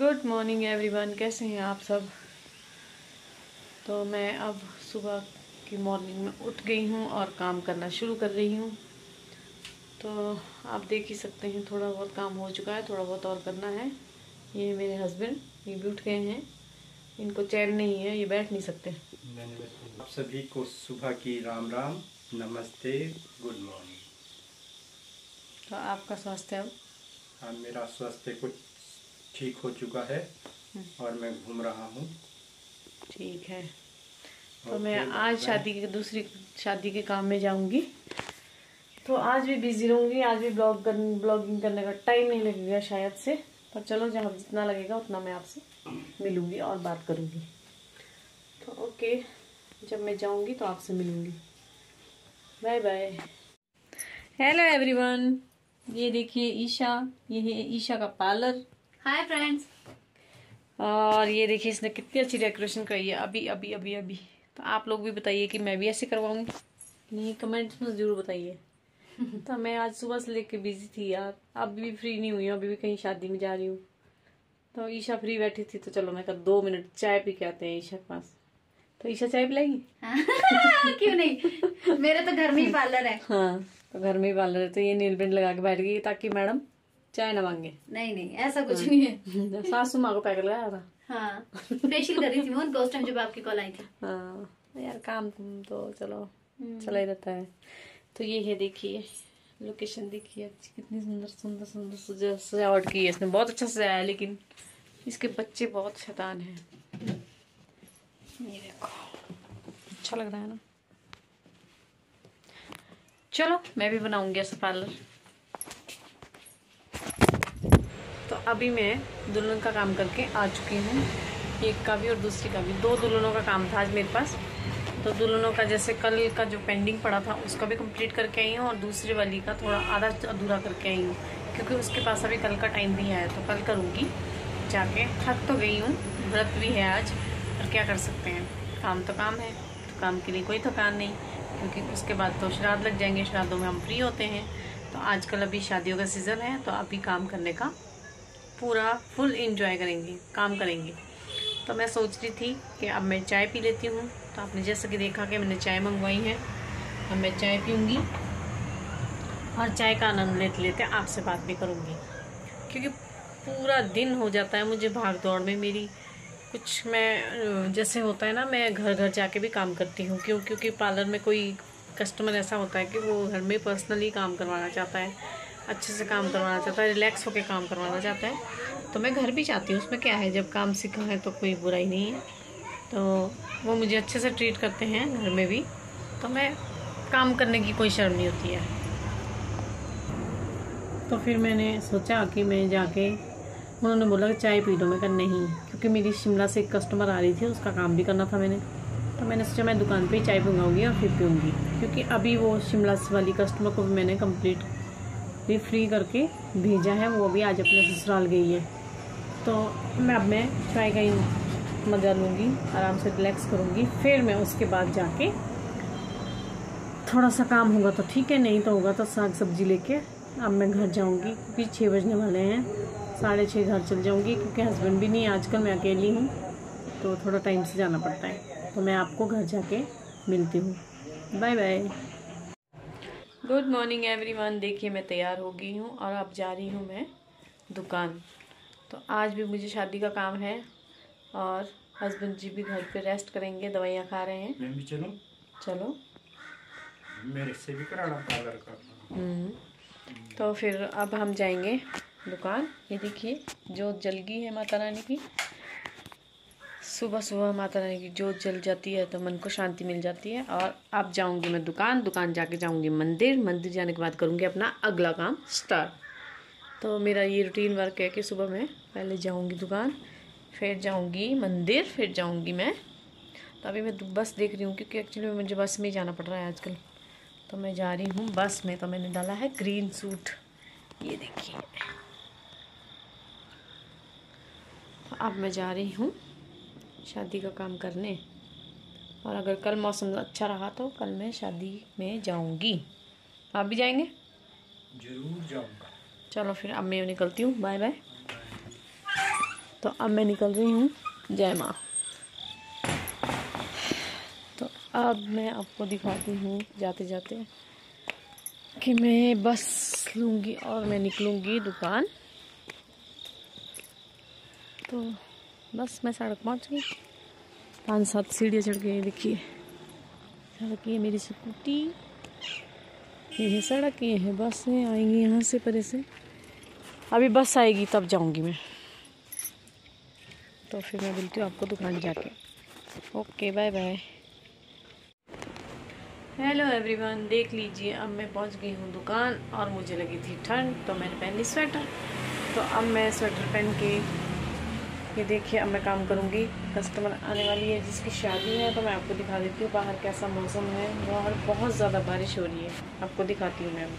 Good morning everyone, कैसे हैं आप सब। तो मैं अब सुबह की मॉर्निंग में उठ गई हूँ और काम करना शुरू कर रही हूँ। तो आप देख ही सकते हैं थोड़ा बहुत काम हो चुका है, थोड़ा बहुत और करना है। ये मेरे हस्बैंड ये भी उठ गए हैं, इनको चैन नहीं है, ये बैठ नहीं सकते। आप सभी को सुबह की राम राम, नमस्ते, गुड मॉर्निंग। तो आपका स्वास्थ्य अब? हाँ, मेरा स्वास्थ्य कुछ ठीक हो चुका है और मैं घूम रहा हूँ। ठीक है। तो मैं आज दूसरी शादी के काम में जाऊंगी, तो आज भी बिजी रहूंगी। आज भी ब्लॉगिंग करने का टाइम नहीं लगेगा शायद से, पर चलो जहाँ जितना लगेगा उतना मैं आपसे मिलूंगी और बात करूंगी। तो ओके, जब मैं जाऊंगी तो आपसे मिलूंगी। Bye bye. हेलो एवरीवन, ये देखिए ईशा, ये है ईशा का पार्लर। Hi friends. और ये देखिए इसने कितनी अच्छी डेकोरेशन करी है अभी अभी अभी अभी। तो आप लोग भी बताइए कि मैं भी ऐसे करवाऊंगी नहीं, कमेंट्स में जरूर बताइए। तो मैं आज सुबह से लेके बिजी थी यार, अभी भी फ्री नहीं हुई हूँ, अभी भी कहीं शादी में जा रही हूँ। तो ईशा फ्री बैठी थी, तो चलो मैं कहा 2 मिनट चाय पी के आते हैं ईशा के पास। तो ईशा चाय पिलाएगी? क्यों नहीं, मेरे तो घर में ही पार्लर है। हाँ, तो घर में ही पार्लर है, तो ये नील पेंट लगा के बैठ गई ताकि मैडम चाय ना मांगे। नहीं नहीं, ऐसा कुछ नहीं है। सासू माँ को पैकेट लगाया था। हाँ, फेशियल कर रही थी मैं उनको उस टाइम जब आपकी कॉल आई थी। हाँ यार, काम तो चलो चला ही रहता है। तो ये है, देखिए लोकेशन देखिए कितनी सुंदर सुंदर सुंदर सजावट की है इसने, बहुत अच्छा सजाया है। लेकिन इसके बच्चे बहुत शैतान हैं। ये देखो, अच्छा लग रहा है ना। चलो मैं भी बनाऊंगी ऐसा पार्लर। तो अभी मैं दुल्हन का काम करके आ चुकी हूँ, एक का भी और दूसरी का भी। 2 दुल्हनों का काम था आज मेरे पास। तो दुल्हनों का जैसे कल का जो पेंडिंग पड़ा था उसका भी कंप्लीट करके आई हूँ, और दूसरी वाली का थोड़ा आधा अधूरा करके आई हूँ, क्योंकि उसके पास अभी कल का टाइम भी है। तो कल करूँगी जाके। थक तो गई हूँ, व्रत भी है आज, पर क्या कर सकते हैं, काम तो काम है। तो काम के लिए कोई थकान नहीं, क्योंकि उसके बाद तो श्राद्ध लग जाएंगे, श्राद्धों में हम फ्री होते हैं। तो आजकल अभी शादियों का सीज़न है, तो अभी काम करने का पूरा फुल एंजॉय करेंगे, काम करेंगे। तो मैं सोच रही थी कि अब मैं चाय पी लेती हूँ। तो आपने जैसा कि देखा कि मैंने चाय मंगवाई है, अब मैं चाय पीऊँगी और चाय का आनंद लेते लेते आपसे बात भी करूँगी, क्योंकि पूरा दिन हो जाता है मुझे भाग दौड़ में मेरी। कुछ मैं जैसे होता है ना, मैं घर घर जाके भी काम करती हूँ, क्योंकि पार्लर में कोई कस्टमर ऐसा होता है कि वो घर में पर्सनली काम करवाना चाहता है, अच्छे से काम करवाना चाहता है, रिलैक्स होकर काम करवाना चाहता है। तो मैं घर भी चाहती हूँ, उसमें क्या है, जब काम सीखा है तो कोई बुराई नहीं है। तो वो मुझे अच्छे से ट्रीट करते हैं घर में भी, तो मैं काम करने की कोई शर्म नहीं होती है। तो फिर मैंने सोचा कि मैं जाके, उन्होंने बोला कि चाय पी लो। मैं कहा नहीं, क्योंकि मेरी शिमला से एक कस्टमर आ रही थी, उसका काम भी करना था मैंने। तो मैंने सोचा मैं दुकान पे ही चाय मंगाऊंगी और फिर पीऊँगी, क्योंकि अभी वो शिमला वाली कस्टमर को भी मैंने कंप्लीट भी फ्री करके भेजा है, वो भी आज अपने ससुराल गई है। तो मैं चाय का ही मज़ा लूँगी, आराम से रिलैक्स करूँगी। फिर मैं उसके बाद जाके थोड़ा सा काम होगा तो ठीक है, नहीं तो होगा तो साग सब्जी लेके अब मैं घर जाऊँगी, क्योंकि 6 बजने वाले हैं। 6:30 घर चल जाऊँगी, क्योंकि हस्बैंड भी नहीं, आजकल मैं अकेली हूँ, तो थोड़ा टाइम से जाना पड़ता है। तो मैं आपको घर जाके मिलती हूँ। Bye bye. Good morning everyone, देखिए मैं तैयार हो गई हूँ और अब जा रही हूँ मैं दुकान। तो आज भी मुझे शादी का काम है, और हस्बैंड जी भी घर पे रेस्ट करेंगे, दवाइयाँ खा रहे हैं। मैं भी चलूं? चलो, मेरे से भी कराना पार्लर का। तो फिर अब हम जाएंगे दुकान। ये देखिए जोत जल गई है माता रानी की। सुबह सुबह माता रानी की जोत जल जाती है तो मन को शांति मिल जाती है। और अब जाऊंगी मैं दुकान जाके जाऊंगी मंदिर जाने के बाद करूंगी अपना अगला काम स्टार्ट। तो मेरा ये रूटीन वर्क है कि सुबह मैं पहले जाऊंगी दुकान, फिर जाऊंगी मंदिर, फिर जाऊंगी मैं। तो अभी मैं बस देख रही हूँ, क्योंकि एक्चुअली मुझे बस में ही जाना पड़ रहा है आजकल। तो मैं जा रही हूँ बस में। तो मैंने डाला है ग्रीन सूट, ये देखिए। तो अब मैं जा रही हूँ शादी का काम करने, और अगर कल मौसम अच्छा रहा तो कल मैं शादी में जाऊंगी। आप भी जाएंगे? जरूर जाऊंगा। चलो फिर अब मैं निकलती हूँ, बाय बाय। तो अब मैं निकल रही हूँ जय माँ। तो अब मैं आपको दिखाती हूँ जाते जाते कि मैं बस लूँगी और मैं निकलूँगी दुकान। तो बस मैं सड़क पहुँच गई, 5-7 सीढ़ियाँ चढ़ के। देखिए सड़क, ये मेरी स्कूटी, ये है सड़क, ये है बसें आएंगी यहाँ से परे से। अभी बस आएगी तब जाऊँगी मैं। तो फिर मैं मिलती हूँ आपको दुकान जाके। Okay bye bye. Hello everyone, देख लीजिए अब मैं पहुँच गई हूँ दुकान और मुझे लगी थी ठंड तो मैंने पहन ली स्वेटर। तो अब मैं स्वेटर पहन के, ये देखिए अब मैं काम करूँगी। कस्टमर आने वाली है जिसकी शादी है, तो मैं आपको दिखा देती हूँ बाहर कैसा मौसम है। बाहर बहुत ज़्यादा बारिश हो रही है, आपको दिखाती हूँ मैं।